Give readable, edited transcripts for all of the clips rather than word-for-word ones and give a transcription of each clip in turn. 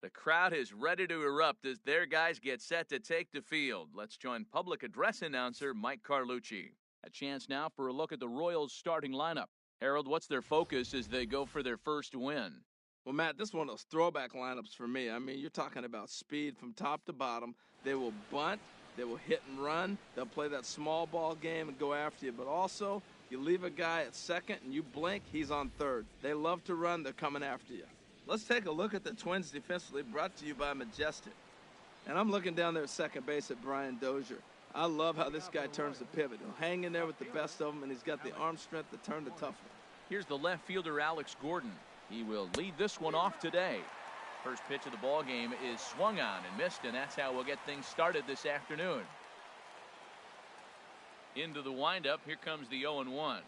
The crowd is ready to erupt as their guys get set to take the field. Let's join public address announcer Mike Carlucci. A chance now for a look at the Royals' starting lineup. Harold, what's their focus as they go for their first win? Well, Matt, this is one of those throwback lineups for me. I mean, you're talking about speed from top to bottom. They will bunt, they will hit and run, they'll play that small ball game and go after you. But also, you leave a guy at second and you blink, he's on third. They love to run, they're coming after you. Let's take a look at the Twins defensively, brought to you by Majestic. And I'm looking down there at second base at Brian Dozier. I love how this guy turns the pivot. He'll hang in there with the best of them, and he's got the arm strength to turn the tough one. Here's the left fielder, Alex Gordon. He will lead this one off today. First pitch of the ball game is swung on and missed, and that's how we'll get things started this afternoon. Into the windup, here comes the 0-1.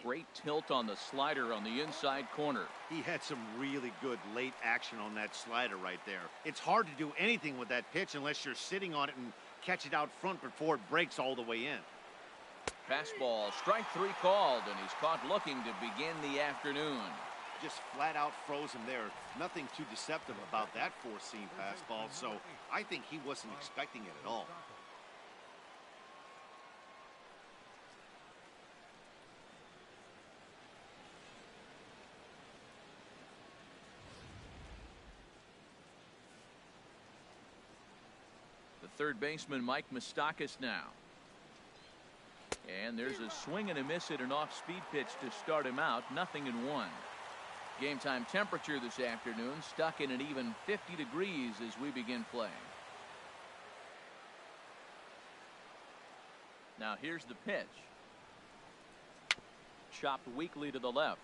Great tilt on the slider on the inside corner. He had some really good late action on that slider right there. It's hard to do anything with that pitch unless you're sitting on it and catch it out front before it breaks all the way in. Fastball, strike three called, and he's caught looking to begin the afternoon. Just flat out froze him there. Nothing too deceptive about that four-seam fastball, so I think he wasn't expecting it at all. The third baseman, Mike Moustakas, now. And there's a swing and a miss at an off-speed pitch to start him out. 0-1. Game time temperature this afternoon stuck in an even 50 degrees as we begin play. Now here's the pitch. Chopped weakly to the left.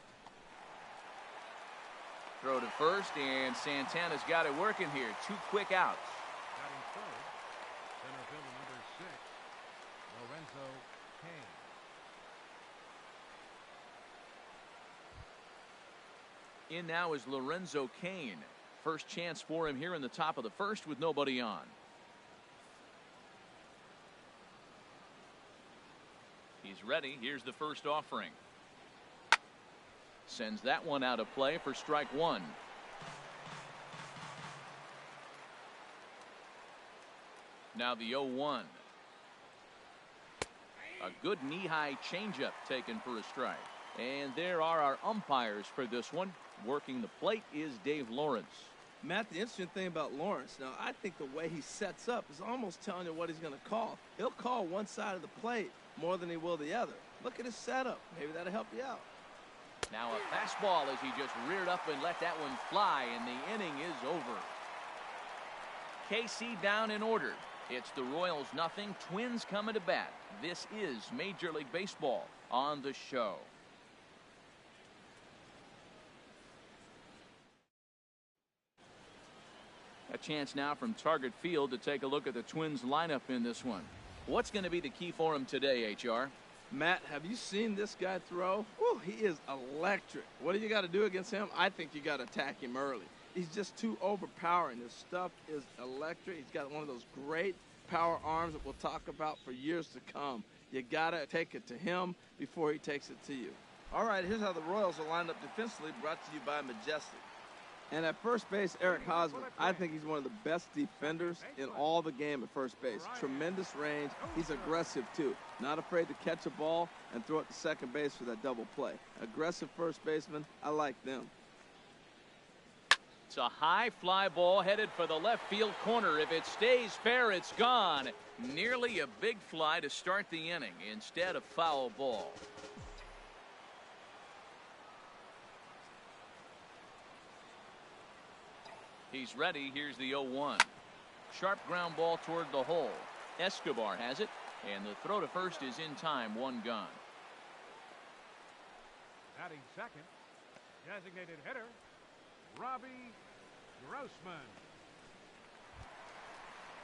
Throw to first, and Santana's got it working here. 2 quick outs. Batting third, center fielder number 6, Lorenzo Cain. In now is Lorenzo Cain. First chance for him here in the top of the first with nobody on. He's ready. Here's the first offering. Sends that one out of play for strike one. Now the 0-1. A good knee-high changeup taken for a strike. And there are our umpires for this one. Working the plate is Dave Lawrence. Matt, the interesting thing about Lawrence, now I think the way he sets up is almost telling you what he's going to call. He'll call one side of the plate more than he will the other. Look at his setup. Maybe that'll help you out. Now a fastball as he just reared up and let that one fly, and the inning is over. KC down in order. It's the Royals 0, Twins coming to bat. This is Major League Baseball on the show. A chance now from Target Field to take a look at the Twins lineup in this one. What's going to be the key for him today, HR? Matt, have you seen this guy throw? Whew, he is electric. What do you got to do against him? I think you got to attack him early. He's just too overpowering. His stuff is electric. He's got one of those great power arms that we'll talk about for years to come. You got to take it to him before he takes it to you. All right, here's how the Royals are lined up defensively, brought to you by Majestic. And at first base, Eric Hosmer, I think he's one of the best defenders in all the game at first base. Tremendous range. He's aggressive, too. Not afraid to catch a ball and throw it to second base for that double play. Aggressive first baseman. I like them. It's a high fly ball headed for the left field corner. If it stays fair, it's gone. Nearly a big fly to start the inning. Instead, a foul ball. He's ready. Here's the 0-1. Sharp ground ball toward the hole. Escobar has it, and the throw to first is in time. One gone. Batting second, designated hitter, Robbie Grossman.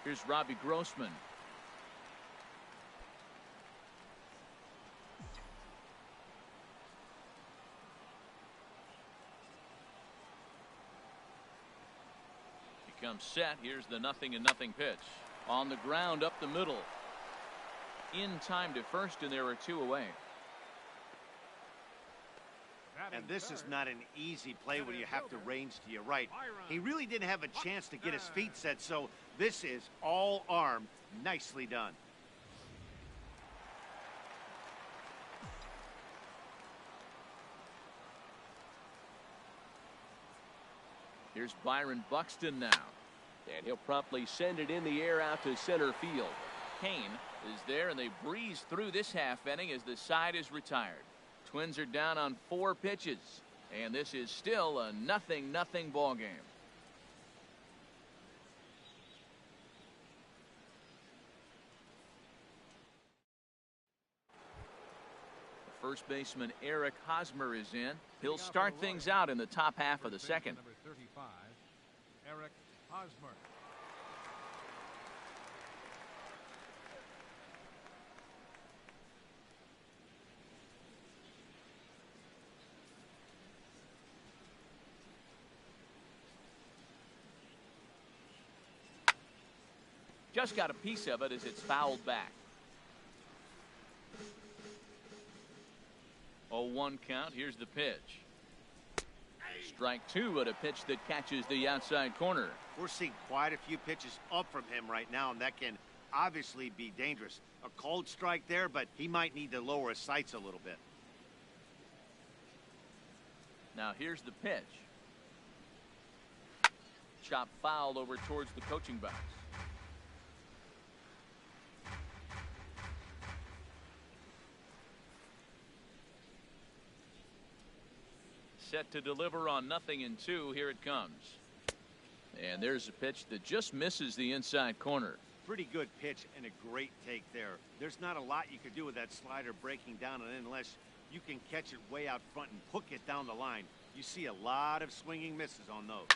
Here's Robbie Grossman. Comes set. Here's the 0-0 pitch. On the ground up the middle. In time to first, and there are 2 away. And this is not an easy play when you have to range to your right. He really didn't have a chance to get his feet set, so this is all arm. Nicely done. Here's Byron Buxton now. And he'll promptly send it in the air out to center field. Kane is there, and they breeze through this half inning as the side is retired. Twins are down on 4 pitches, and this is still a 0-0 ball game. First baseman Eric Hosmer is in. He'll start things out in the top half of the second. Number 35, Eric Hosmer. Just got a piece of it as it's fouled back. 0-1 count. Here's the pitch. Strike 2 at a pitch that catches the outside corner. We're seeing quite a few pitches up from him right now, and that can obviously be dangerous. A cold strike there, but he might need to lower his sights a little bit. Now here's the pitch. Chop foul over towards the coaching box. Set to deliver on 0-2. Here it comes. And there's a pitch that just misses the inside corner. Pretty good pitch and a great take there. There's not a lot you could do with that slider breaking down and in unless you can catch it way out front and hook it down the line. You see a lot of swinging misses on those.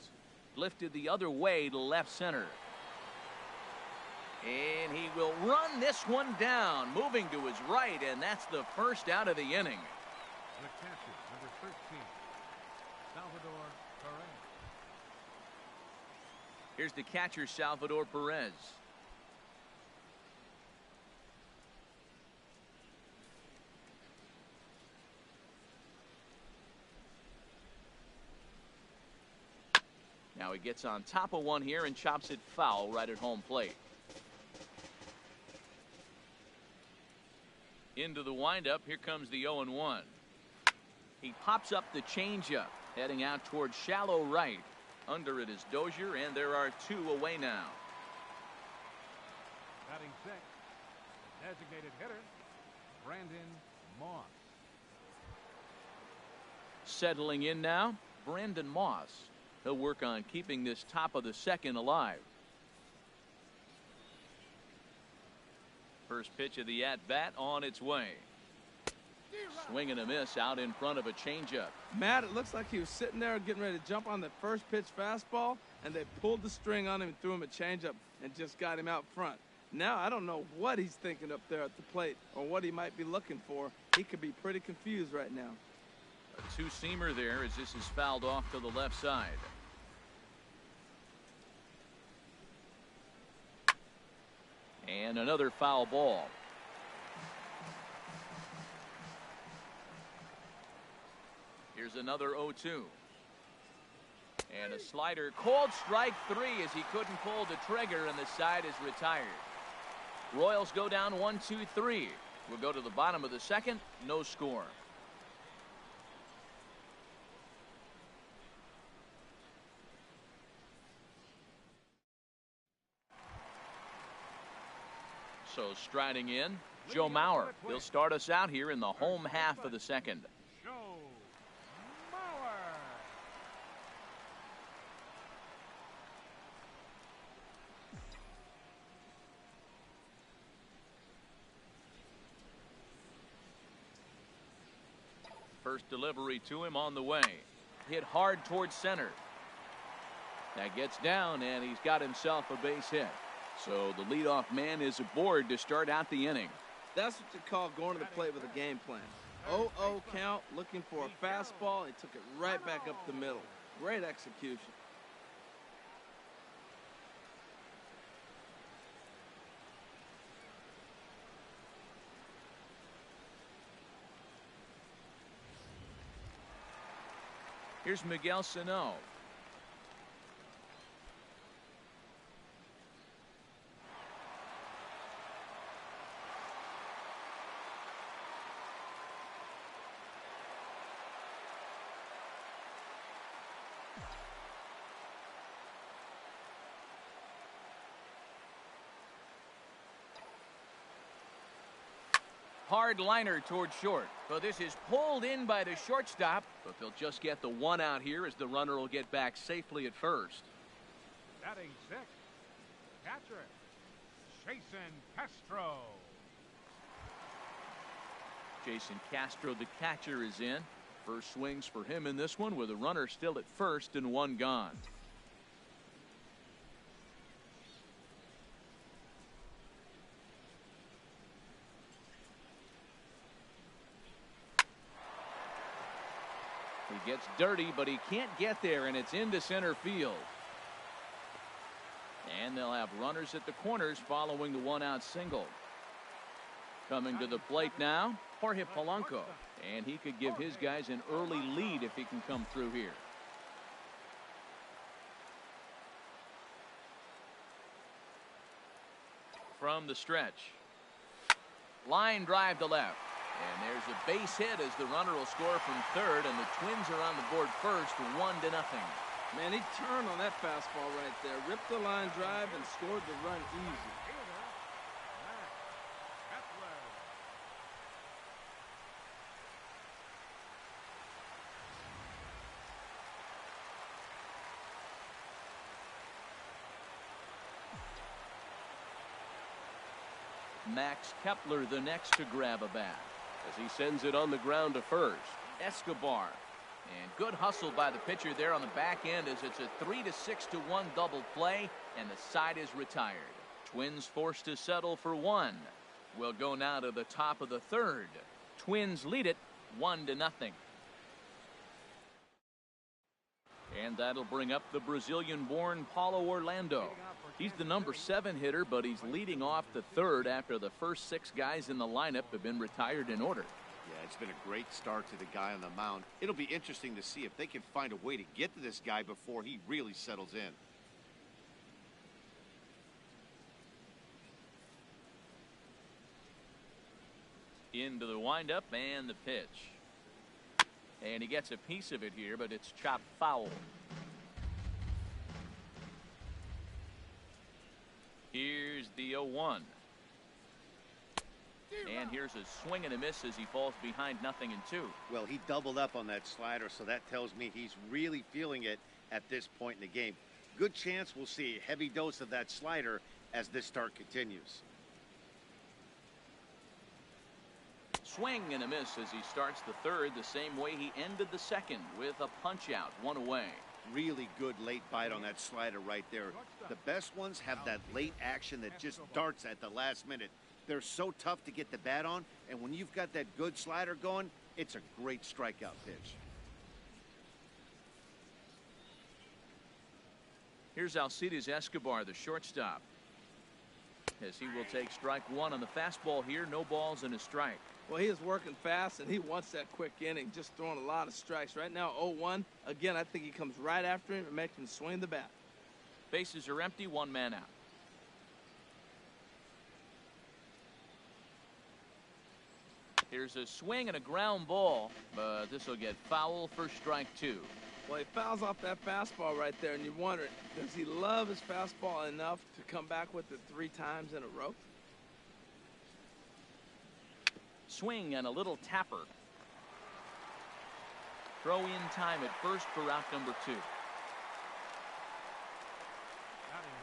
Lifted the other way to left center. And he will run this one down, moving to his right, and that's the first out of the inning. The catcher, number 13, Salvador Perez. Here's the catcher, Salvador Perez. Now he gets on top of one here and chops it foul right at home plate. Into the windup. Here comes the 0-1. He pops up the changeup, heading out towards shallow right. Under it is Dozier, and there are 2 away now. Batting sixth, designated hitter, Brandon Moss. Settling in now, Brandon Moss. He'll work on keeping this top of the second alive. First pitch of the at-bat on its way. Swing and a miss out in front of a changeup. Matt, it looks like he was sitting there getting ready to jump on the first pitch fastball, and they pulled the string on him and threw him a changeup and just got him out front. Now, I don't know what he's thinking up there at the plate or what he might be looking for. He could be pretty confused right now. A two-seamer there as this is fouled off to the left side. And another foul ball. Here's another 0-2. And a slider. Called strike 3 as he couldn't pull the trigger, and the side is retired. Royals go down 1-2-3. We'll go to the bottom of the second. No score. So striding in, Joe Mauer. He'll start us out here in the home half of the second. Joe Mauer. First delivery to him on the way. Hit hard towards center. That gets down, and he's got himself a base hit. So the leadoff man is aboard to start out the inning. That's what you call going to the plate with a game plan. 0-0 count, looking for a fastball. He took it right back up the middle. Great execution. Here's Miguel Sano. Hard liner toward short. So this is pulled in by the shortstop, but they'll just get the one out here as the runner will get back safely at first. Batting sixth, catcher, Jason Castro. Jason Castro, the catcher, is in. First swings for him in this one with a runner still at first and one gone. He gets dirty, but he can't get there, and it's into center field. And they'll have runners at the corners following the one-out single. Coming to the plate now, Jorge Polanco. And he could give his guys an early lead if he can come through here. From the stretch. Line drive to left. And there's a base hit as the runner will score from third, and the Twins are on the board first, 1-0. Man, he turned on that fastball right there, ripped the line drive, and scored the run easy. Max Kepler the next to grab a bat as he sends it on the ground to first. Escobar. And good hustle by the pitcher there on the back end as it's a 3-6-1 double play, and the side is retired. Twins forced to settle for one. We'll go now to the top of the third. Twins lead it 1-0. And that'll bring up the Brazilian-born Paulo Orlando. He's the number 7 hitter, but he's leading off the third after the first 6 guys in the lineup have been retired in order. Yeah, it's been a great start to the guy on the mound. It'll be interesting to see if they can find a way to get to this guy before he really settles in. Into the windup and the pitch. And he gets a piece of it here, but it's chopped foul. Here's the 0-1. And here's a swing and a miss as he falls behind 0-2. Well, he doubled up on that slider, so that tells me he's really feeling it at this point in the game. Good chance we'll see a heavy dose of that slider as this start continues. Swing and a miss as he starts the third the same way he ended the second with a punch out, 1 away. Really good late bite on that slider right there. The best ones have that late action that just darts at the last minute. They're so tough to get the bat on, and when you've got that good slider going, it's a great strikeout pitch. Here's Alcides Escobar, the shortstop, as he will take strike 1 on the fastball here. No balls and a strike. Well, he is working fast, and he wants that quick inning, just throwing a lot of strikes. Right now, 0-1. Again, I think he comes right after him and makes him swing the bat. Bases are empty, 1 man out. Here's a swing and a ground ball, but this will get foul for strike 2. Well, he fouls off that fastball right there, and you wonder, does he love his fastball enough to come back with it 3 times in a row? Swing and a little tapper. Throw in time at first for out number 2. Batting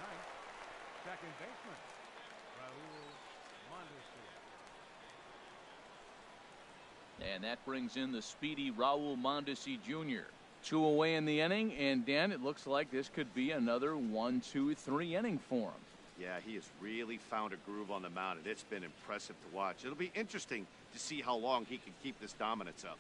ninth, second baseman, Raul Mondesi. And that brings in the speedy Raul Mondesi Jr. 2 away in the inning, and Dan, it looks like this could be another 1-2-3 inning for him. Yeah, he has really found a groove on the mound, and it's been impressive to watch. It'll be interesting to see how long he can keep this dominance up.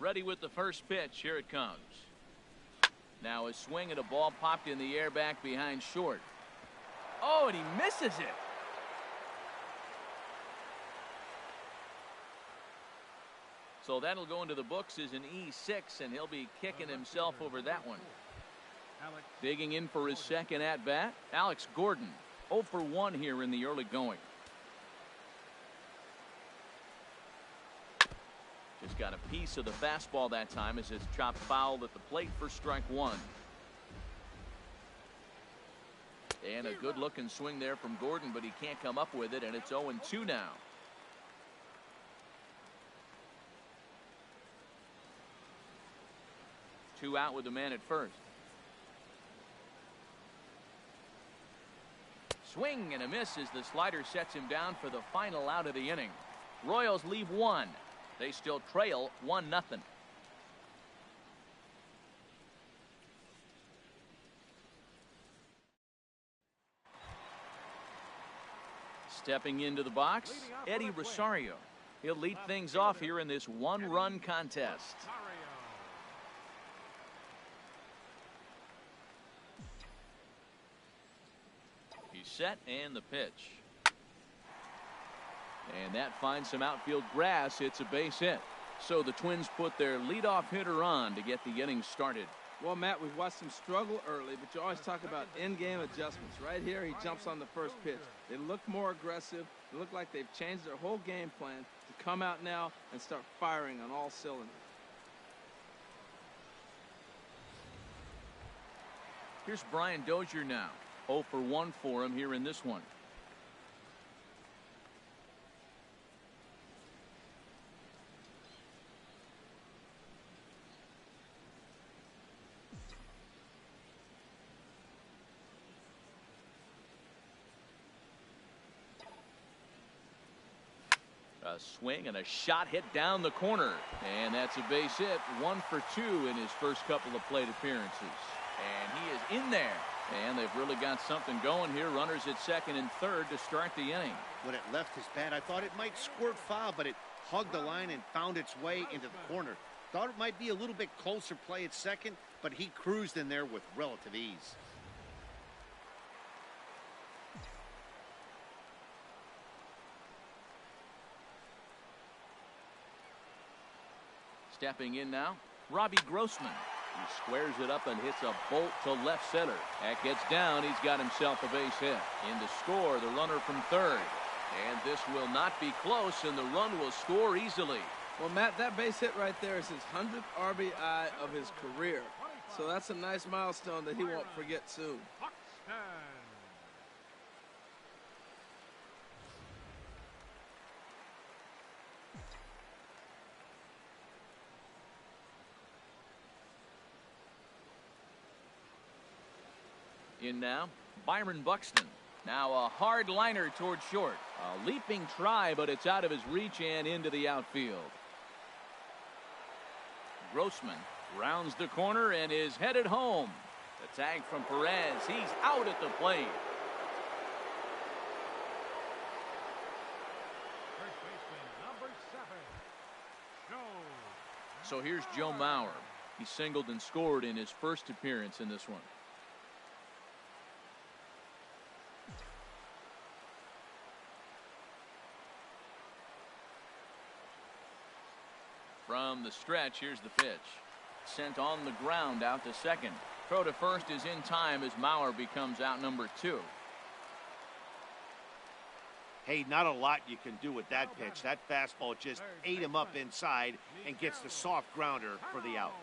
Ready with the first pitch. Here it comes. Now a swing and a ball popped in the air back behind short. Oh, and he misses it. So that'll go into the books as an E6, and he'll be kicking himself over that one. Digging in for his second at-bat, Alex Gordon. 0 for 1 here in the early going. Just got a piece of the fastball that time as it's chopped foul at the plate for strike 1. And a good-looking swing there from Gordon, but he can't come up with it, and it's 0-2 now. Two out with the man at first. Swing and a miss as the slider sets him down for the final out of the inning. Royals leave one. They still trail 1-0. Stepping into the box, Eddie Rosario. He'll lead things off here in this one-run contest. He's set, and the pitch. And that finds some outfield grass. It's a base hit. So the Twins put their leadoff hitter on to get the inning started. Well, Matt, we've watched him struggle early, but you always talk about in-game adjustments. Right here, he jumps on the first pitch. They look more aggressive. They look like they've changed their whole game plan to come out now and start firing on all cylinders. Here's Brian Dozier now. 0 for 1 for him here in this one. A swing and a shot hit down the corner. And that's a base hit. 1 for 2 in his first couple of plate appearances. And he is in there. And they've really got something going here. Runners at second and third to start the inning. When it left his bat, I thought it might squirt foul, but it hugged the line and found its way into the corner. Thought it might be a little bit closer play at second, but he cruised in there with relative ease. Stepping in now, Robbie Grossman. He squares it up and hits a bolt to left center. That gets down. He's got himself a base hit. In to score, the runner from third. And this will not be close, and the run will score easily. Well, Matt, that base hit right there is his 100th RBI of his career. So that's a nice milestone that he won't forget soon. In now, Byron Buxton. Now a hard liner toward short. A leaping try, but it's out of his reach and into the outfield. Grossman rounds the corner and is headed home. The tag from Perez. He's out at the plate. First baseman, number 7, Joe. So here's Joe Mauer. He singled and scored in his first appearance in this one. From the stretch, here's the pitch. Sent on the ground out to second. Throw to first is in time as Mauer becomes out number 2. Hey, not a lot you can do with that pitch. That fastball just ate him up inside and gets the soft grounder for the out.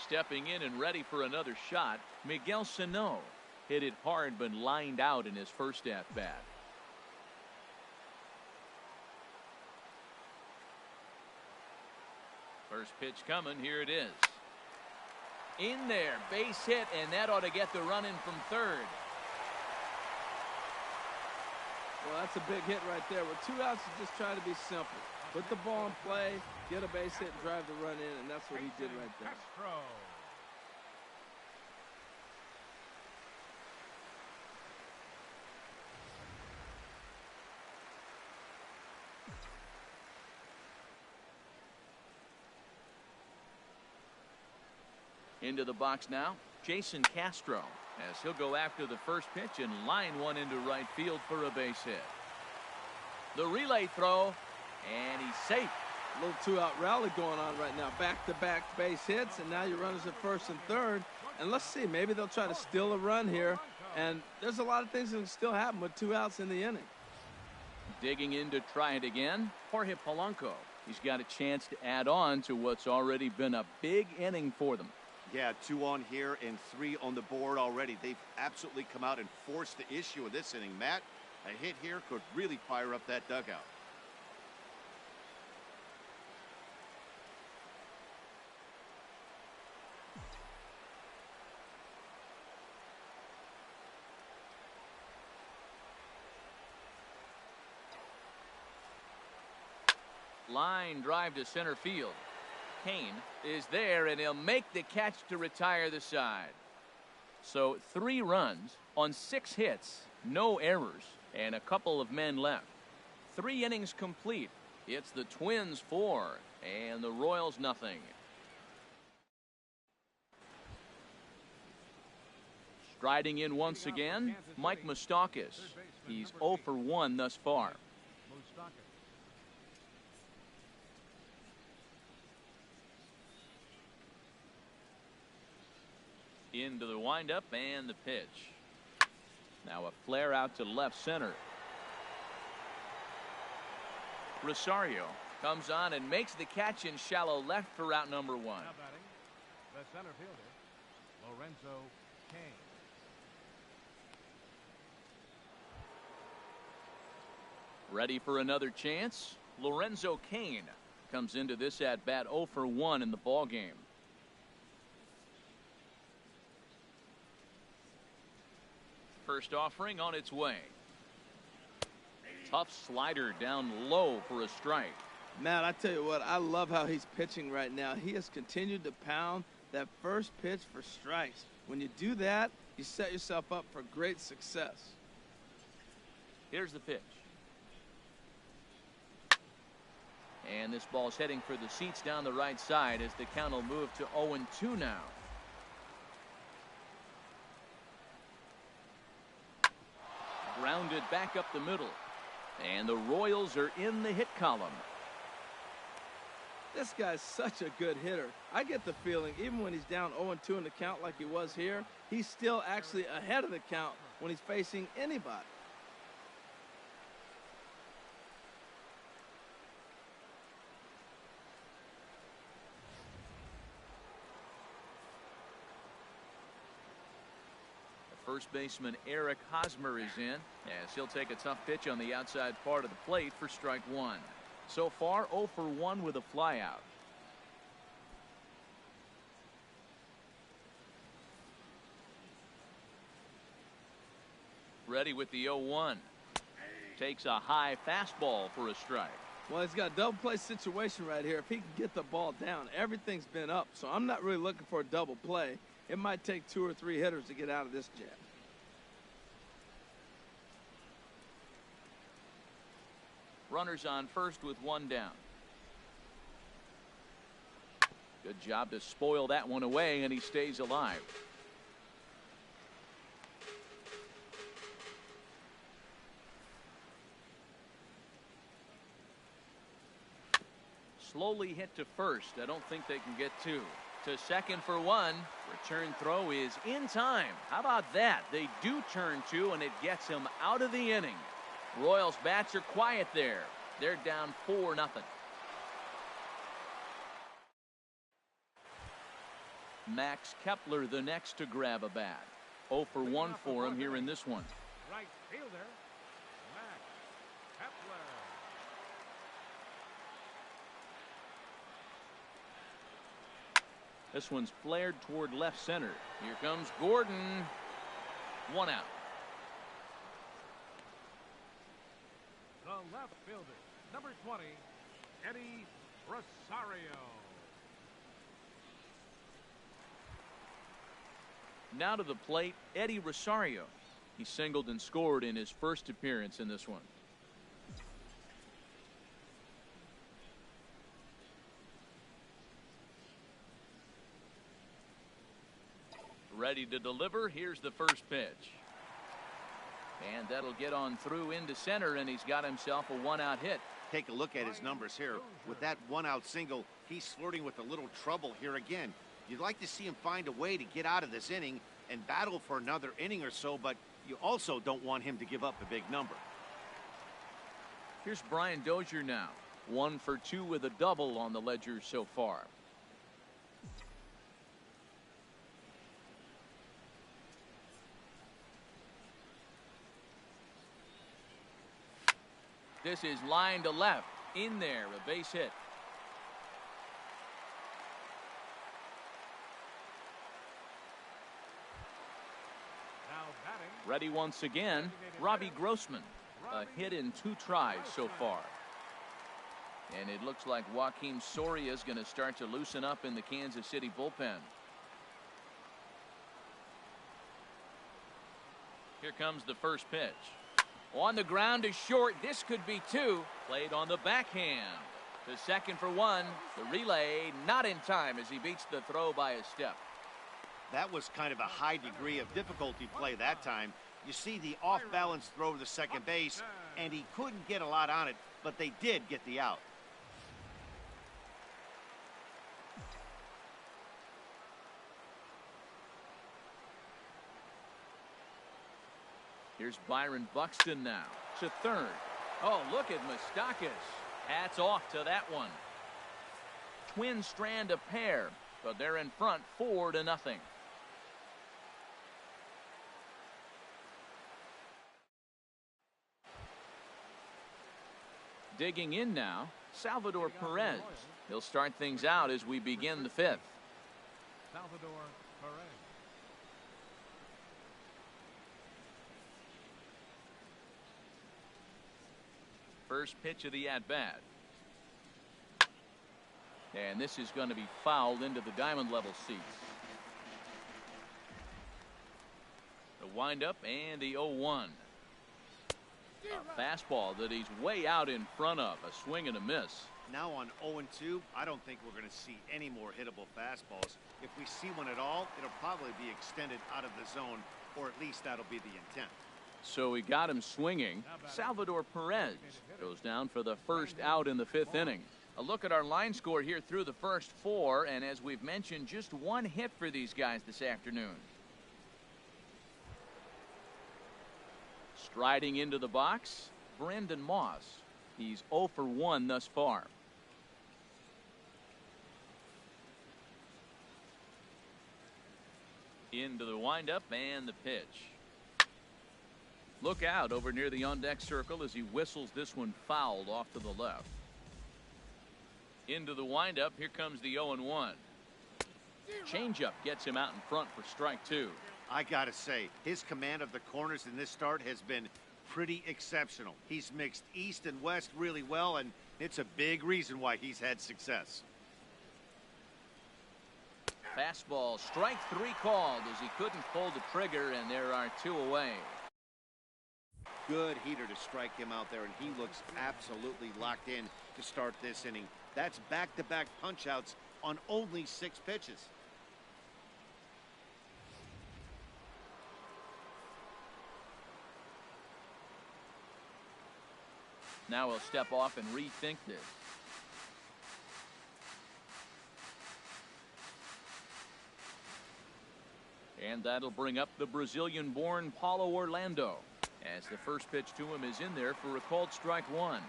Stepping in and ready for another shot, Miguel Sano. Hit it hard but lined out in his first at-bat. First pitch coming, here it is. In there, base hit, and that ought to get the run in from third. Well, that's a big hit right there. With 2 outs, you just try to be simple. Put the ball in play, get a base hit, and drive the run in, and that's what he did right there. Into the box now, Jason Castro, as he'll go after the first pitch and line one into right field for a base hit. The relay throw, And he's safe. A little two-out rally going on right now. Back-to-back base hits, and now your runners at first and third. And let's see, maybe they'll try to steal a run here. And there's a lot of things that can still happen with 2 outs in the inning. Digging in to try it again, Jorge Polanco. He's got a chance to add on to what's already been a big inning for them. Yeah, 2 on here and 3 on the board already. They've absolutely come out and forced the issue in this inning, Matt. A hit here could really fire up that dugout. Line drive to center field. Kane is there, and he'll make the catch to retire the side. So 3 runs on 6 hits, no errors, and a couple of men left. 3 innings complete. It's the Twins 4 and the Royals nothing. Striding in once again, Mike Moustakas. He's 0 for 1 thus far. Into the windup and the pitch. Now a flare out to left center. Rosario comes on and makes the catch in shallow left for out number 1. Now batting, the center fielder, Lorenzo Kane. Ready for another chance? Lorenzo Kane comes into this at bat 0 for 1 in the ball game. First offering on its way. Tough slider down low for a strike. Matt, I tell you what, I love how he's pitching right now. He has continued to pound that first pitch for strikes. When you do that, you set yourself up for great success. Here's the pitch. And this ball's heading for the seats down the right side as the count will move to 0-2 now. Grounded back up the middle. And the Royals are in the hit column. This guy's such a good hitter. I get the feeling even when he's down 0-2 in the count like he was here, he's still actually ahead of the count when he's facing anybody. First baseman Eric Hosmer is in as he'll take a tough pitch on the outside part of the plate for strike 1. So far 0 for 1 with a flyout. Ready with the 0-1. Takes a high fastball for a strike. Well, he's got a double play situation right here. If he can get the ball down, everything's been up. So I'm not really looking for a double play. It might take 2 or 3 hitters to get out of this jam. Runners on first with 1 down. Good job to spoil that one away, and he stays alive. Slowly hit to first. I don't think they can get 2. To second for 1. Return throw is in time. How about that? They do turn 2, and it gets him out of the inning. Royals bats are quiet there. They're down 4-0. Max Kepler the next to grab a bat. 0 for 1 for him here in this one. Right fielder, Max Apr.3. This one's flared toward left center. Here comes Gordon. 1 out. The left fielder, number 20, Eddie Rosario. Now to the plate, Eddie Rosario. He singled and scored in his first appearance in this one. Ready to deliver. Here's the first pitch. And that'll get on through into center, and he's got himself a 1-out hit. Take a look at his numbers here. With that one-out single, he's flirting with a little trouble here again. You'd like to see him find a way to get out of this inning and battle for another inning or so, but you also don't want him to give up a big number. Here's Brian Dozier now. 1 for 2 with a double on the ledger so far. This is line to left. In there, a base hit. Now batting. Ready once again, Robbie Grossman. A hit in 2 tries so far. And it looks like Joakim Soria is going to start to loosen up in the Kansas City bullpen. Here comes the first pitch. On the ground to short. This could be 2. Played on the backhand. To second for 1. The relay not in time as he beats the throw by a step. That was kind of a high degree of difficulty play that time. You see the off-balance throw to second base, and he couldn't get a lot on it, but they did get the out. Here's Byron Buxton now to third. Oh, look at Moustakas. Hats off to that one. Twin strand a pair, but they're in front 4-0. Digging in now, Salvador Perez. He'll start things out as we begin the 5th. Salvador Perez. First pitch of the at-bat. And this is going to be fouled into the diamond level seats. The windup and the 0-1. A fastball that he's way out in front of. A swing and a miss. Now on 0-2, I don't think we're going to see any more hittable fastballs. If we see one at all, it'll probably be extended out of the zone, or at least that'll be the intent. So he got him swinging. Salvador Perez goes down for the first out in the 5th inning. A look at our line score here through the first 4, and as we've mentioned, just 1 hit for these guys this afternoon. Striding into the box, Brandon Moss. He's 0 for 1 thus far. Into the windup and the pitch. Look out over near the on-deck circle as he whistles this one fouled off to the left. Into the windup. Here comes the 0-1. Changeup gets him out in front for strike 2. I gotta say, his command of the corners in this start has been pretty exceptional. He's mixed east and west really well, and it's a big reason why he's had success. Fastball, strike 3 called as he couldn't pull the trigger, and there are 2 away. Good heater to strike him out there, and he looks absolutely locked in to start this inning. That's back-to-back punch-outs on only 6 pitches. Now he'll step off and rethink this. And that'll bring up the Brazilian-born Paulo Orlando, as the first pitch to him is in there for a called strike 1.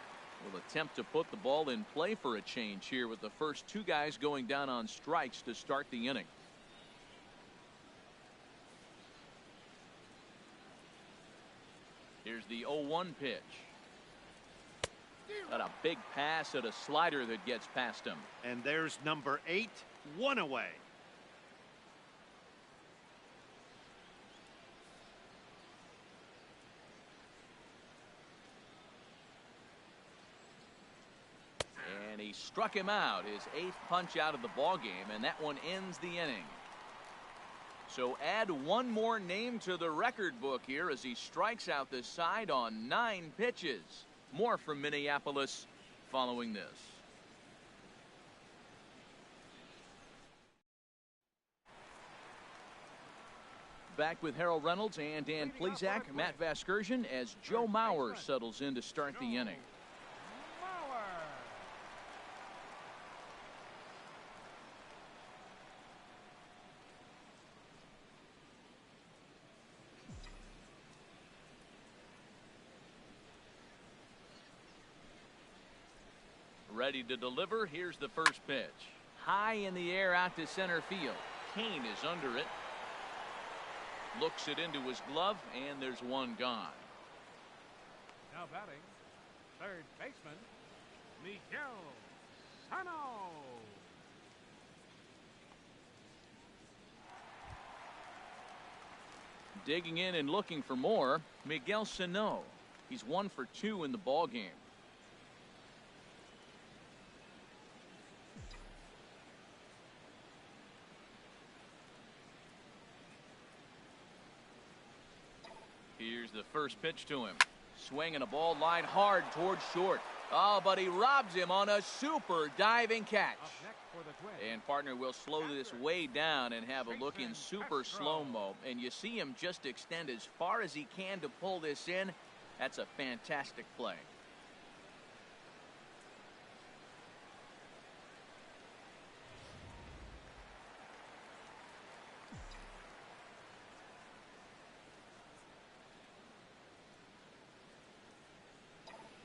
Will attempt to put the ball in play for a change here with the first 2 guys going down on strikes to start the inning. Here's the 0-1 pitch. Got a big pass at a slider that gets past him. And there's number 8, 1 away. And he struck him out, his 8th punch out of the ball game, and that one ends the inning. So add 1 more name to the record book here as he strikes out the side on 9 pitches. More from Minneapolis following this. Back with Harold Reynolds and Dan Plesac, Matt Vasgersian, as Joe Mauer settles in to start the inning. Ready to deliver. Here's the first pitch. High in the air out to center field. Kane is under it. Looks it into his glove, and there's one gone. Now batting, third baseman, Miguel Sano. Digging in and looking for more, Miguel Sano. He's 1 for 2 in the ball game. Here's the first pitch to him. Swinging a ball line hard towards short. Oh, but he robs him on a super diving catch. And partner will slow this way down and have a look in super slow-mo. And you see him just extend as far as he can to pull this in. That's a fantastic play.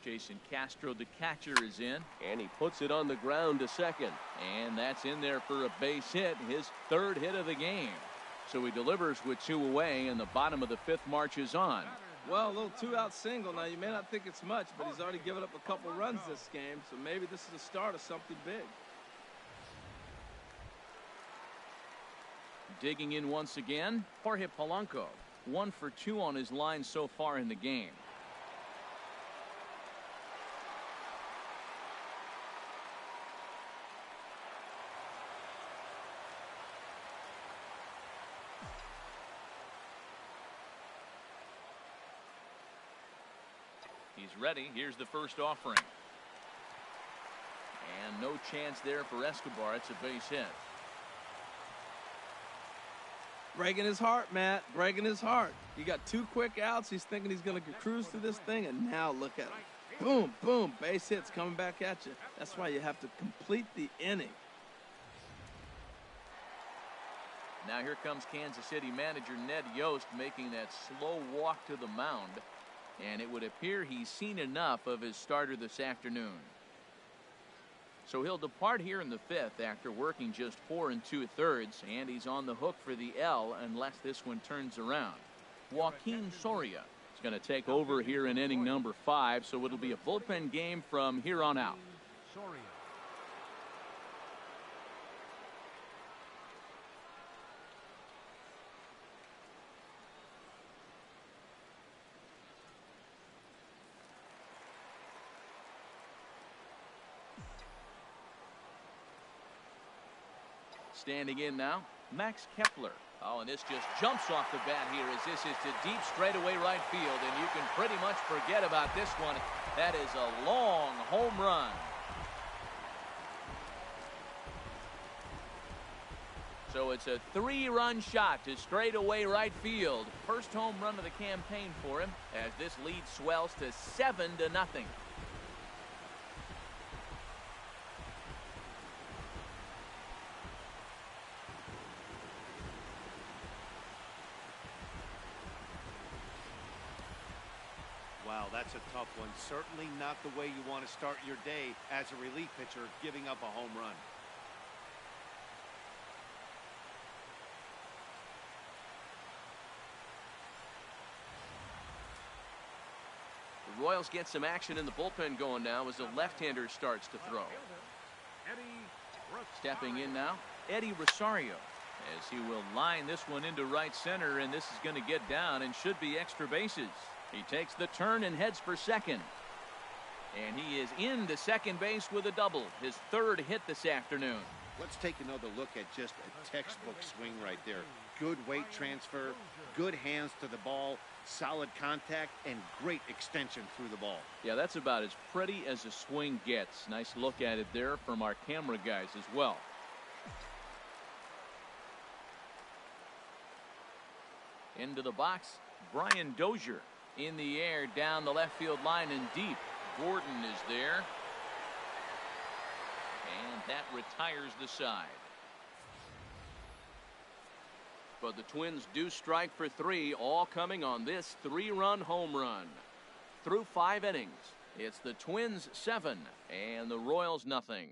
Jason Castro, the catcher, is in, and he puts it on the ground to second. And that's in there for a base hit, his third hit of the game. So he delivers with 2 away, and the bottom of the 5th marches on. Well, a little 2-out single. Now, you may not think it's much, but he's already given up a couple runs this game, so maybe this is the start of something big. Digging in once again, Jorge Polanco. 1 for 2 on his line so far in the game. He's ready. Here's the first offering. And no chance there for Escobar. It's a base hit. Breaking his heart, Matt. Breaking his heart. You got 2 quick outs. He's thinking he's going to cruise through this thing, and now look at him. Boom, boom. Base hits coming back at you. That's why you have to complete the inning. Now here comes Kansas City manager Ned Yost making that slow walk to the mound. And it would appear he's seen enough of his starter this afternoon. So he'll depart here in the 5th after working just 4 2/3, and he's on the hook for the L unless this one turns around. Joaquin Soria is going to take over here in inning number 5, so it'll be a bullpen game from here on out. Soria. Standing in now, Max Kepler. Oh, and this just jumps off the bat here as this is to deep straightaway right field, and you can pretty much forget about this one. That is a long home run. So it's a 3-run shot to straightaway right field. First home run of the campaign for him as this lead swells to 7-0. Wow, that's a tough one. Certainly not the way you want to start your day as a relief pitcher, giving up a home run. The Royals get some action in the bullpen going now as the left-hander starts to throw. Stepping in now, Eddie Rosario, as he will line this one into right center, and this is going to get down and should be extra bases. He takes the turn and heads for second. And he is into second base with a double, his 3rd hit this afternoon. Let's take another look at just a textbook swing right there. Good weight transfer, good hands to the ball, solid contact, and great extension through the ball. Yeah, that's about as pretty as a swing gets. Nice look at it there from our camera guys as well. Into the box, Brian Dozier. In the air, down the left field line and deep. Gordon is there. And that retires the side. But the Twins do strike for 3, all coming on this 3-run home run. Through 5 innings, It's the Twins 7 and the Royals nothing.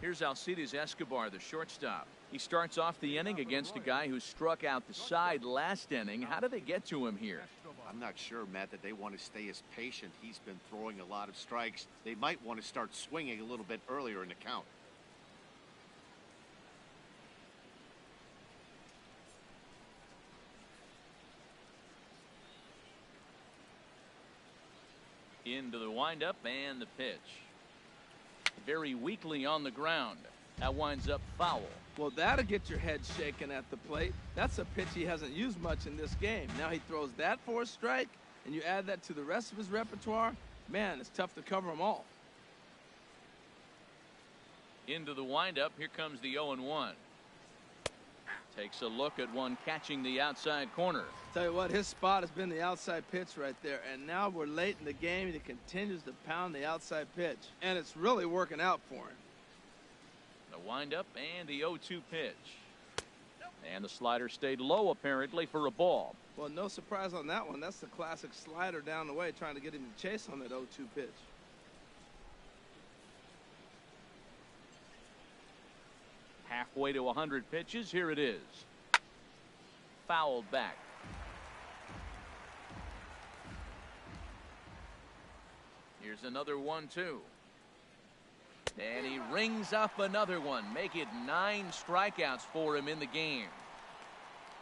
Here's Alcides Escobar, the shortstop. He starts off the inning against a guy who struck out the side last inning. How do they get to him here? I'm not sure, Matt, that they want to stay as patient. He's been throwing a lot of strikes. They might want to start swinging a little bit earlier in the count. Into the windup and the pitch. Very weakly on the ground. That winds up foul. Well, that'll get your head shaken at the plate. That's a pitch he hasn't used much in this game. Now he throws that for a strike, and you add that to the rest of his repertoire. Man, it's tough to cover them all. Into the windup. Here comes the 0-1. Takes a look at one catching the outside corner. Tell you what, his spot has been the outside pitch right there, and now we're late in the game, and he continues to pound the outside pitch, and it's really working out for him. The windup and the 0-2 pitch. And the slider stayed low, apparently, for a ball. Well, no surprise on that one. That's the classic slider down the way, trying to get him to chase on that 0-2 pitch. Halfway to 100 pitches. Here it is. Fouled back. Here's another 1-2. And he rings up another one. Make it 9 strikeouts for him in the game.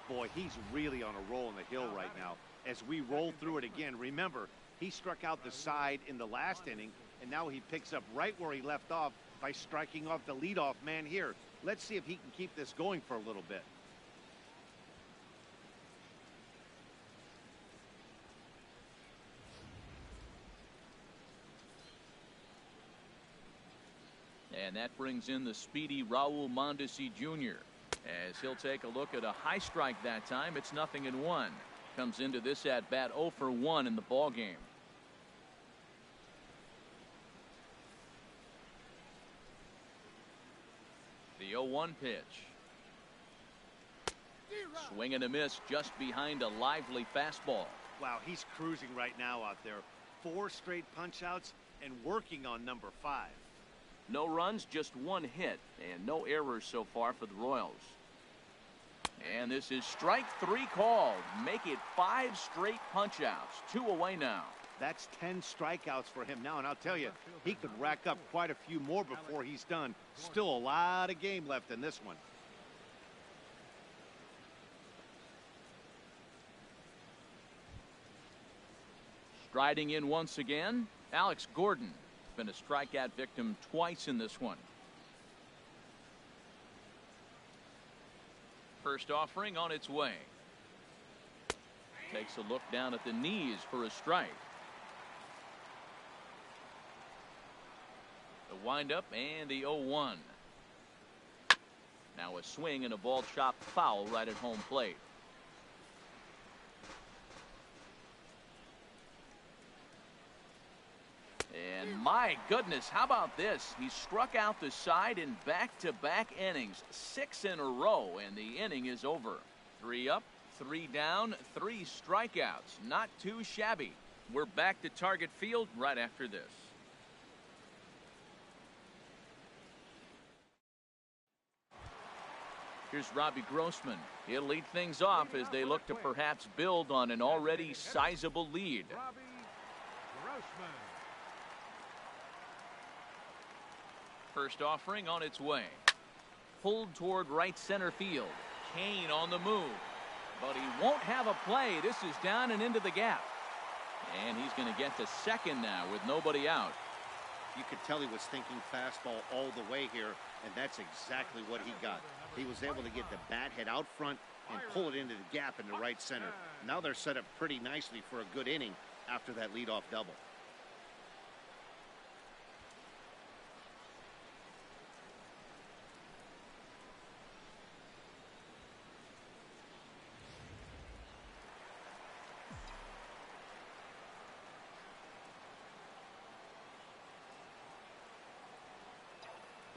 Boy, he's really on a roll in the hill right now. As we roll through it again, remember, he struck out the side in the last inning, and now he picks up right where he left off by striking off the leadoff man here. Let's see if he can keep this going for a little bit. And that brings in the speedy Raul Mondesi Jr. as he'll take a look at a high strike that time. It's 0-1. Comes into this at bat 0 for 1 in the ball game. The 0-1 pitch. Swing and a miss just behind a lively fastball. Wow, he's cruising right now out there. 4 straight punch outs and working on number 5. No runs, just 1 hit, and no errors so far for the Royals. And this is strike 3 called. Make it 5 straight punch outs. 2 away now. That's 10 strikeouts for him now, and I'll tell you, he could rack up quite a few more before he's done. Still a lot of game left in this one. Striding in once again, Alex Gordon. Been a strikeout victim twice in this one. First offering on its way. Takes a look down at the knees for a strike. The windup and the 0-1. Now a swing and a ball chopped foul right at home plate. And my goodness, how about this? He struck out the side in back-to-back innings, 6 in a row, and the inning is over. 3 up, 3 down, 3 strikeouts. Not too shabby. We're back to Target Field right after this. Here's Robbie Grossman. He'll lead things off as they look to perhaps build on an already sizable lead. Robbie Grossman. First offering on its way. Pulled toward right center field. Kane on the move. But he won't have a play. This is down and into the gap. And he's going to get to second now with nobody out. You could tell he was thinking fastball all the way here, and that's exactly what he got. He was able to get the bat head out front and pull it into the gap in the right center. Now they're set up pretty nicely for a good inning after that leadoff double.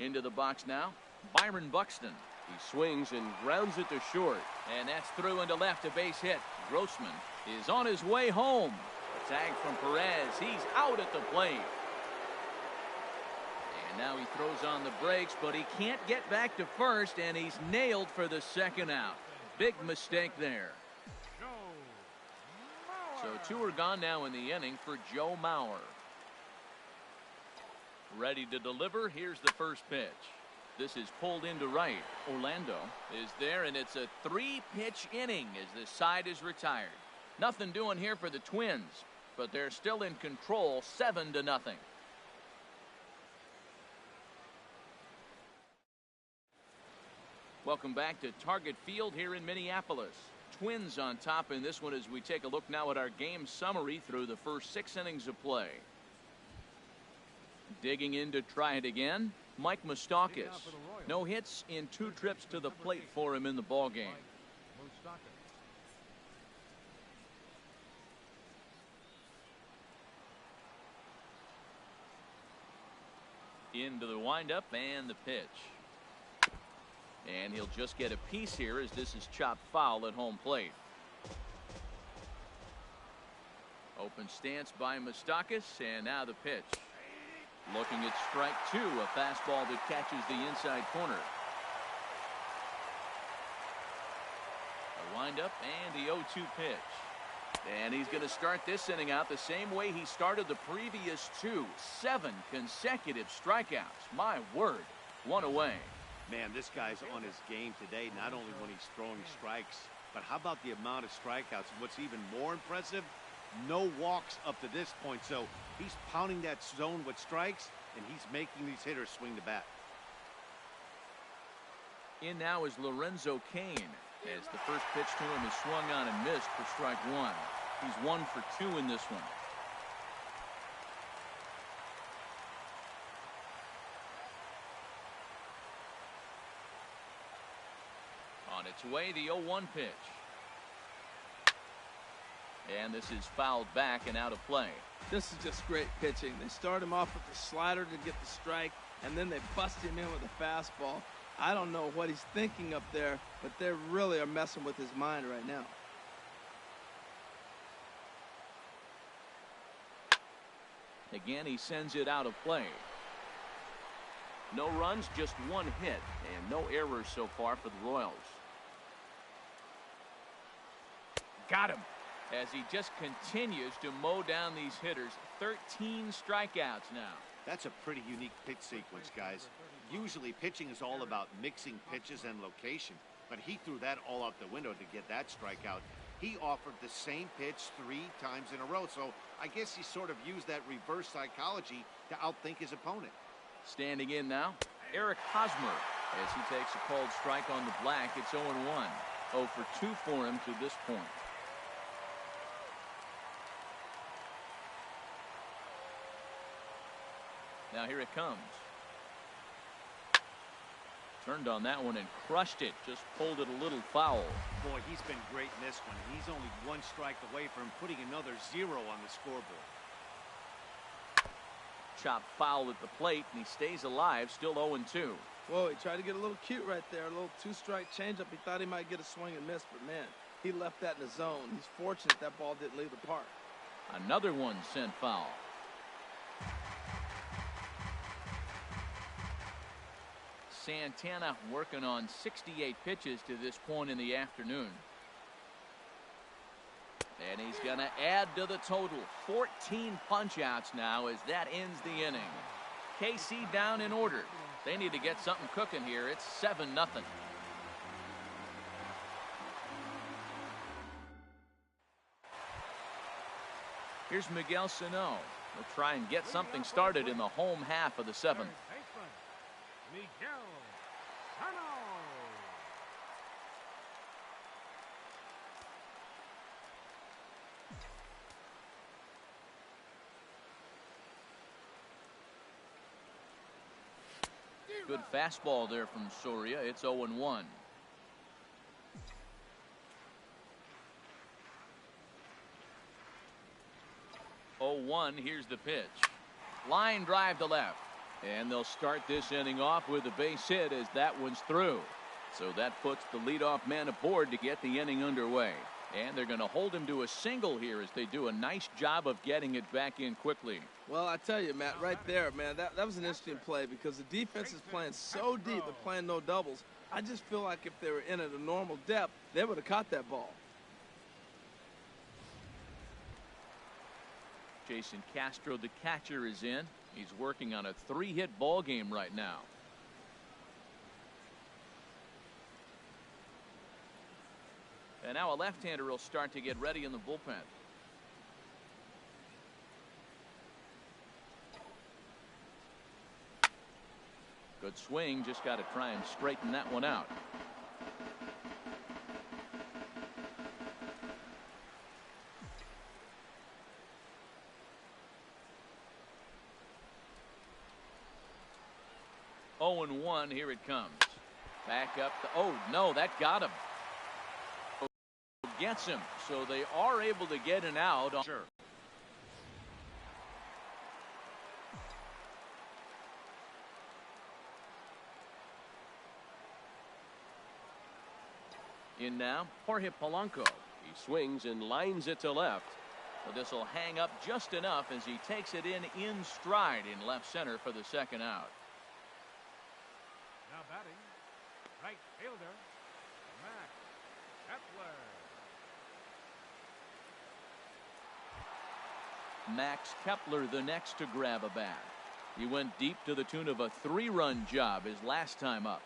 Into the box now, Byron Buxton. He swings and grounds it to short. And that's through into left, a base hit. Grossman is on his way home. Tag from Perez. He's out at the plate. And now he throws on the brakes, but he can't get back to first, and he's nailed for the second out. Big mistake there. So two are gone now in the inning for Joe Mauer. Ready to deliver. Here's the first pitch. This is pulled into right. Orlando is there, and it's a 3-pitch inning as this side is retired. Nothing doing here for the Twins, but they're still in control, 7-0. Welcome back to Target Field here in Minneapolis. Twins on top in this one as we take a look now at our game summary through the first 6 innings of play. Digging in to try it again, Mike Moustakas. No hits in 2 trips to the plate for him in the ballgame. Into the windup and the pitch. And he'll just get a piece here as this is chopped foul at home plate. Open stance by Moustakas, and now the pitch. Looking at strike 2, a fastball that catches the inside corner. A windup and the 0-2 pitch. And he's going to start this inning out the same way he started the previous 2. 7 consecutive strikeouts. My word, 1 away. Man, this guy's on his game today, not only when he's throwing strikes, but how about the amount of strikeouts? And what's even more impressive, no walks up to this point. So he's pounding that zone with strikes, and he's making these hitters swing the bat. In now is Lorenzo Cain, as the first pitch to him is swung on and missed for strike 1. He's 1 for 2 in this one. On its way, the 0-1 pitch. And this is fouled back and out of play. This is just great pitching. They start him off with the slider to get the strike, and then they bust him in with a fastball. I don't know what he's thinking up there, but they really are messing with his mind right now. Again, he sends it out of play. No runs, just 1 hit, and no errors so far for the Royals. Got him. As he just continues to mow down these hitters. 13 strikeouts now. That's a pretty unique pitch sequence, guys. Usually pitching is all about mixing pitches and location, but he threw that all out the window to get that strikeout. He offered the same pitch 3 times in a row, so I guess he sort of used that reverse psychology to outthink his opponent. Standing in now, Eric Hosmer, as he takes a called strike on the black. It's 0-1. 0 for 2 for him to this point. Now here it comes. Turned on that one and crushed it. Just pulled it a little foul. Boy, he's been great in this one. He's only 1 strike away from putting another 0 on the scoreboard. Chopped foul at the plate, and he stays alive, still 0-2. Whoa, he tried to get a little cute right there. A little 2-strike changeup. He thought he might get a swing and miss, but man, he left that in the zone. He's fortunate that ball didn't leave the park. Another one sent foul. Santana working on 68 pitches to this point in the afternoon. And he's going to add to the total. 14 punch-outs now as that ends the inning. KC down in order. They need to get something cooking here. It's 7-0. Here's Miguel Sano. He'll try and get something started in the home half of the 7th. Miguel Sano. Good fastball there from Soria. It's 0-1. Here's the pitch. Line drive to left. And they'll start this inning off with a base hit as that one's through. So that puts the leadoff man aboard to get the inning underway. And they're going to hold him to a single here as they do a nice job of getting it back in quickly. Well, I tell you, Matt, right there, man, that was an interesting play because the defense is playing so deep, they're playing no doubles. I just feel like if they were in at a normal depth, they would have caught that ball. Jason Castro, the catcher, is in. He's working on a 3-hit ball game right now. And now a left-hander will start to get ready in the bullpen. Good swing, just got to try and straighten that one out. Oh, and 1, here it comes. Back up. Oh, no, that got him. Gets him, so they are able to get an out. Sure. In now, Jorge Polanco. He swings and lines it to left. But this will hang up just enough as he takes it in stride in left center for the second out. Now batting, right fielder, Max Kepler. Max Kepler, the next to grab a bat. He went deep to the tune of a 3-run job his last time up.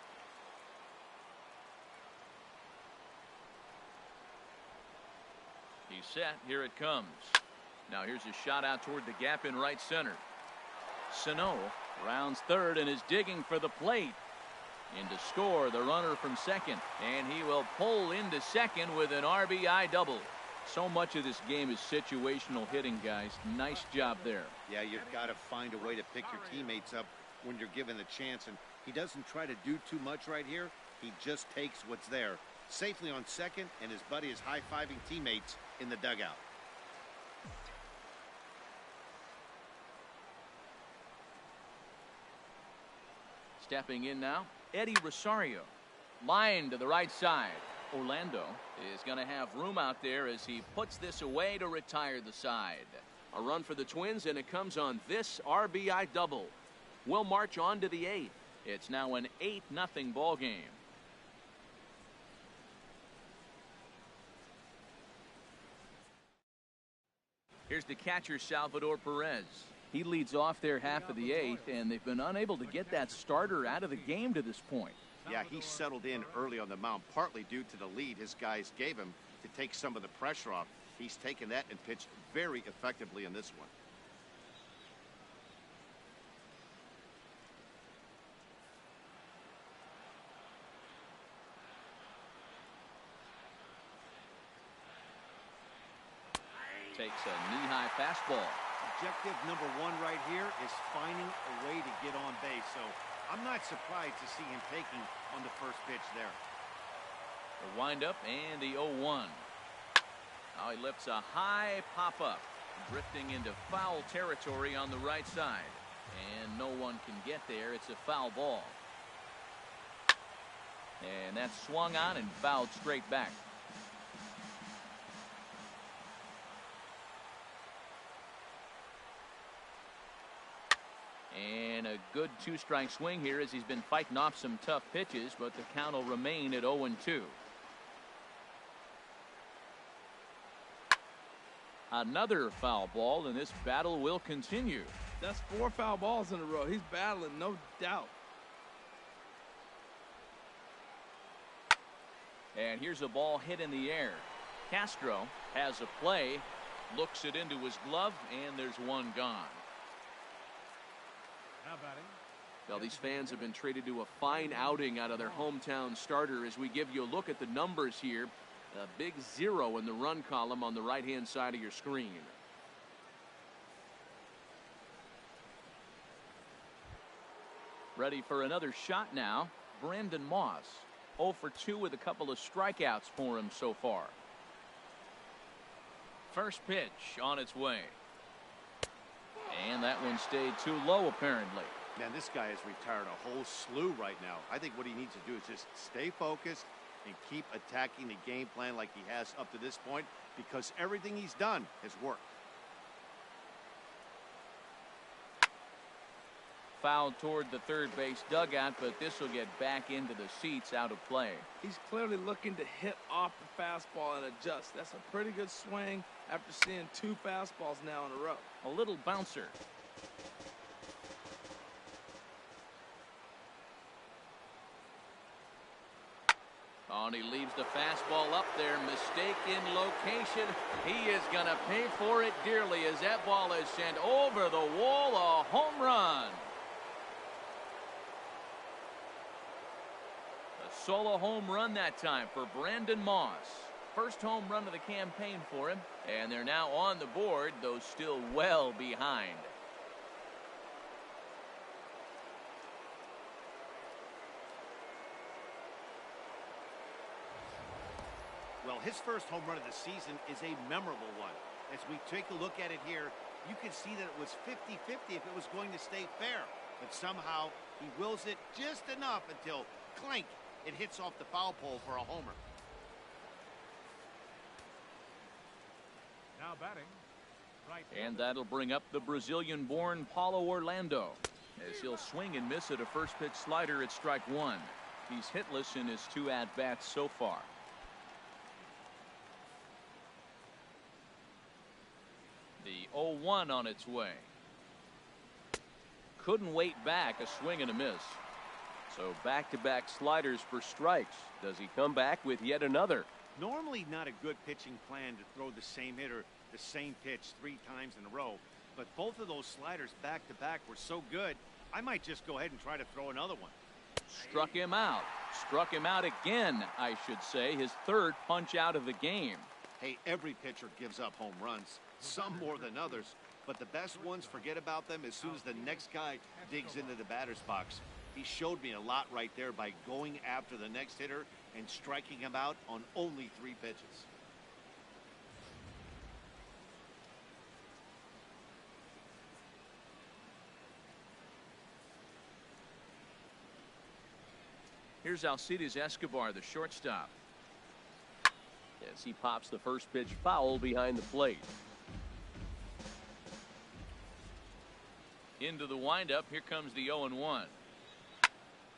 He's set. Here it comes. Now here's a shot out toward the gap in right center. Sano rounds third and is digging for the plate. In to score the runner from second, and he will pull into second with an RBI double. So much of this game is situational hitting, guys. Nice job there. Yeah, you've got to find a way to pick your teammates up when you're given the chance, and he doesn't try to do too much right here. He just takes what's there. Safely on second, and his buddy is high-fiving teammates in the dugout. Stepping in now, Eddie Rosario. Line to the right side. Orlando is going to have room out there as he puts this away to retire the side. A run for the Twins, and it comes on this RBI double. We'll march on to the 8th. It's now an 8-0 ball game. Here's the catcher, Salvador Perez. He leads off their half of the 8th, and they've been unable to get that starter out of the game to this point. Yeah, he settled in early on the mound, partly due to the lead his guys gave him to take some of the pressure off. He's taken that and pitched very effectively in this one. Takes a knee-high fastball. Objective number 1 right here is finding a way to get on base. So I'm not surprised to see him taking on the first pitch there. The windup and the 0-1. Now he lifts a high pop-up, drifting into foul territory on the right side. And no one can get there. It's a foul ball. And that's swung on and fouled straight back. And a good 2-strike swing here as he's been fighting off some tough pitches, but the count will remain at 0-2. Another foul ball, and this battle will continue. That's 4 foul balls in a row. He's battling, no doubt. And here's a ball hit in the air. Castro has a play, looks it into his glove, and there's one gone. Well, these fans have been treated to a fine outing out of their hometown starter as we give you a look at the numbers here. A big 0 in the run column on the right-hand side of your screen. Ready for another shot now, Brandon Moss. 0 for 2 with a couple of strikeouts for him so far. First pitch on its way. And that one stayed too low, apparently. Man, this guy has retired a whole slew right now. I think what he needs to do is just stay focused and keep attacking the game plan like he has up to this point, because everything he's done has worked. Foul toward the third base dugout, but this will get back into the seats, out of play. He's clearly looking to hit off the fastball and adjust. That's a pretty good swing after seeing 2 fastballs now in a row. A little bouncer. Oh, and he leaves the fastball up there. Mistake in location. He is going to pay for it dearly as that ball is sent over the wall. A home run. A solo home run that time for Brandon Moss. First home run of the campaign for him. And they're now on the board, though still well behind. Well, his first home run of the season is a memorable one. As we take a look at it here, you can see that it was 50-50 if it was going to stay fair. But somehow he wills it just enough until, clink, it hits off the foul pole for a homer. Now batting. Right. And that'll bring up the Brazilian-born Paulo Orlando, as he'll swing and miss at a first-pitch slider at strike 1. He's hitless in his 2 at-bats so far. The 0-1 on its way. Couldn't wait back, a swing and a miss. So back-to-back sliders for strikes. Does he come back with yet another? Normally not a good pitching plan to throw the same hitter the same pitch 3 times in a row, but both of those sliders back-to-back were so good, I might just go ahead and try to throw another one. Struck him out. Struck him out again, I should say. His 3rd punch out of the game. Hey, every pitcher gives up home runs, some more than others, but the best ones forget about them as soon as the next guy digs into the batter's box. He showed me a lot right there by going after the next hitter and striking him out on only 3 pitches. Here's Alcides Escobar, the shortstop. As he pops the first pitch foul behind the plate. Into the windup. Here comes the 0-1.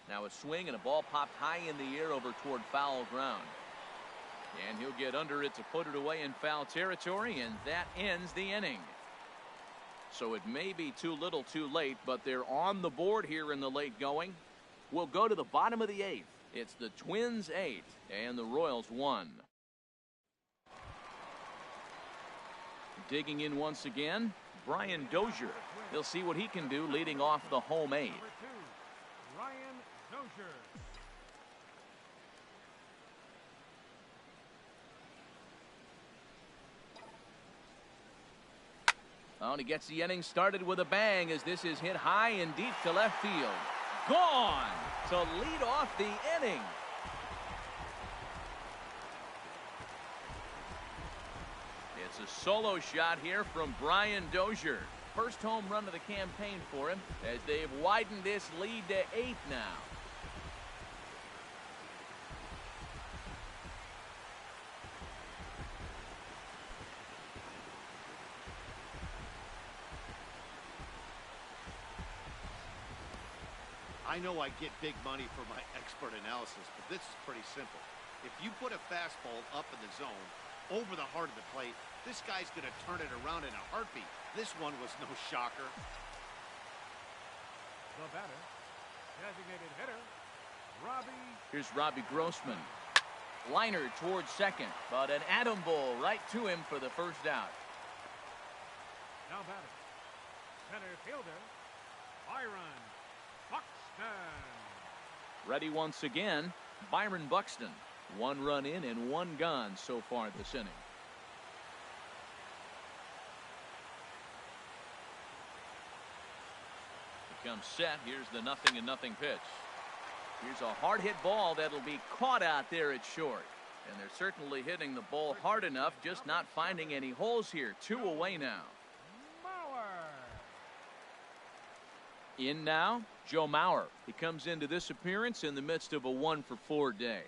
Now a swing and a ball popped high in the air over toward foul ground. And he'll get under it to put it away in foul territory, and that ends the inning. So it may be too little too late, but they're on the board here in the late going. We'll go to the bottom of the 8th. It's the Twins 8 and the Royals 1. Digging in once again, Brian Dozier. He'll see what he can do leading off the home 8. Number 2, Ryan Dozier. Oh, and he gets the inning started with a bang as this is hit high and deep to left field. Gone to lead off the inning. It's a solo shot here from Brian Dozier. First home run of the campaign for him as they've widened this lead to 8 now. I know I get big money for my expert analysis, but this is pretty simple. If you put a fastball up in the zone, over the heart of the plate, this guy's going to turn it around in a heartbeat. This one was no shocker. The batter, designated hitter, Robbie. Here's Robbie Grossman. Liner towards second, but an atom ball right to him for the first out. Now batting, center fielder, Byron Buxton. Ready once again, Byron Buxton. 1 run in and 1 gone so far this inning. Becomes set. Here's the 0-0 pitch. Here's a hard hit ball that'll be caught out there at short. And they're certainly hitting the ball hard enough, just not finding any holes here. 2 away now. In now, Joe Mauer. He comes into this appearance in the midst of a 1-for-4 day.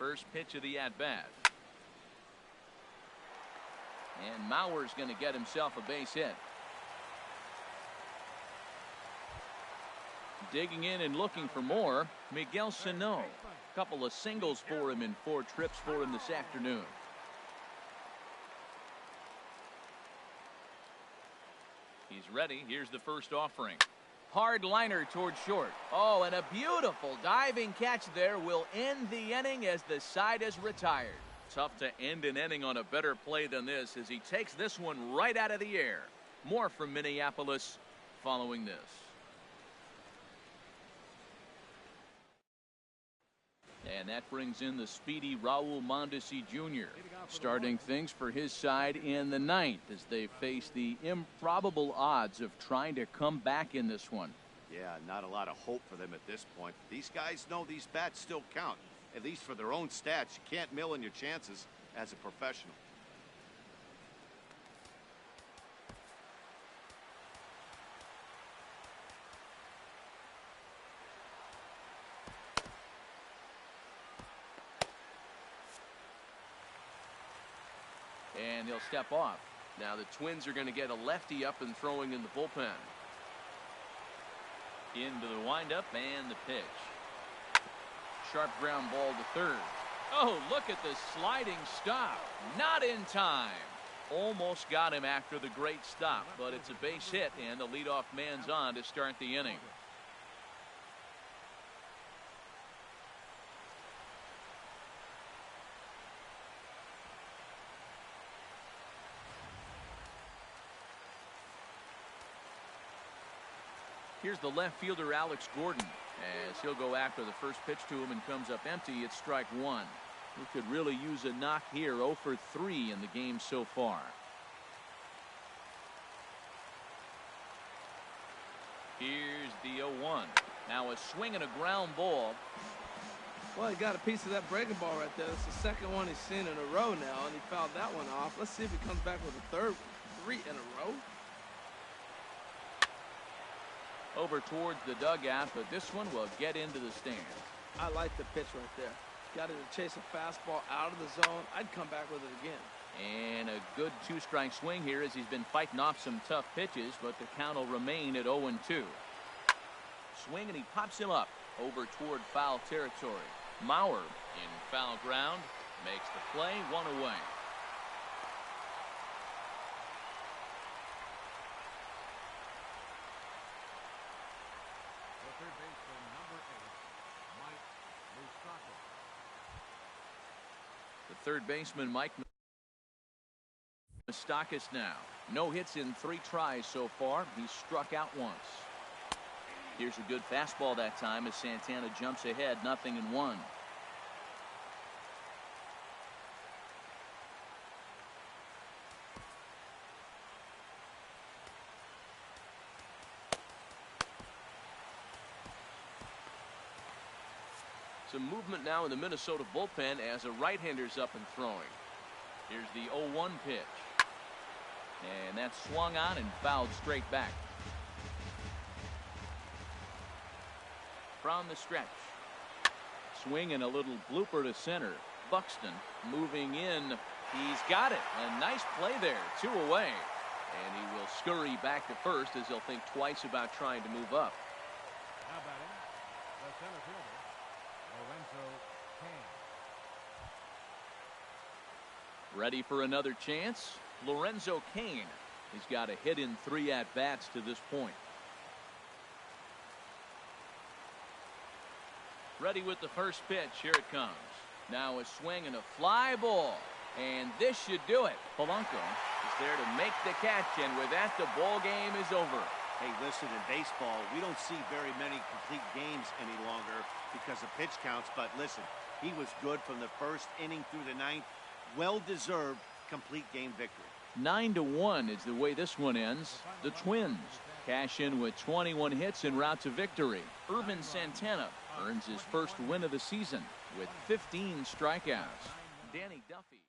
First pitch of the at-bat. And Mauer's going to get himself a base hit. Digging in and looking for more, Miguel Sano. A couple of singles for him and 4 trips for him this afternoon. He's ready. Here's the first offering. Hard liner towards short. Oh, and a beautiful diving catch there will end the inning as the side is retired. Tough to end an inning on a better play than this as he takes this one right out of the air. More from Minneapolis following this. And that brings in the speedy Raul Mondesi Jr. starting things for his side in the 9th as they face the improbable odds of trying to come back in this one. Yeah, not a lot of hope for them at this point. These guys know these bats still count, at least for their own stats. You can't mill in your chances as a professional. And he'll step off. Now the Twins are going to get a lefty up and throwing in the bullpen. Into the windup and the pitch. Sharp ground ball to third. Oh, look at the sliding stop. Not in time. Almost got him after the great stop, but it's a base hit and the leadoff man's on to start the inning. Here's the left fielder, Alex Gordon, as he'll go after the first pitch to him and comes up empty. It's strike one. He could really use a knock here. 0 for 3 in the game so far. Here's the 0-1. Now a swing and a ground ball. Well, he got a piece of that breaking ball right there. That's the second one he's seen in a row now, and he fouled that one off. Let's see if he comes back with a third 3 in a row. Over towards the dugout, but this one will get into the stand. I like the pitch right there. Got it to chase a fastball out of the zone. I'd come back with it again. And a good 2-strike swing here as he's been fighting off some tough pitches, but the count will remain at 0-2. Swing and he pops him up over toward foul territory. Mauer in foul ground makes the play, 1 away. Third baseman Mike Moustakas now. No hits in 3 tries so far. He's struck out once. Here's a good fastball that time as Santana jumps ahead, 0-1. Some movement now in the Minnesota bullpen as a right-hander's up and throwing. Here's the 0-1 pitch. And that's swung on and fouled straight back. From the stretch. Swing and a little blooper to center. Buxton moving in. He's got it. A nice play there. 2 away. And he will scurry back to first as he'll think twice about trying to move up. Now batting, the center fielder, Lorenzo Cain. Ready for another chance? Lorenzo Cain. He's got a hit in 3 at-bats to this point. Ready with the first pitch. Here it comes. Now a swing and a fly ball. And this should do it. Polanco is there to make the catch. And with that, the ball game is over. Hey, listen, in baseball, we don't see very many complete games any longer because of pitch counts. But listen, he was good from the first inning through the 9th. Well-deserved complete game victory. 9-1 is the way this one ends. The Twins cash in with 21 hits en route to victory. Urban Santana earns his first win of the season with 15 strikeouts. Danny Duffy.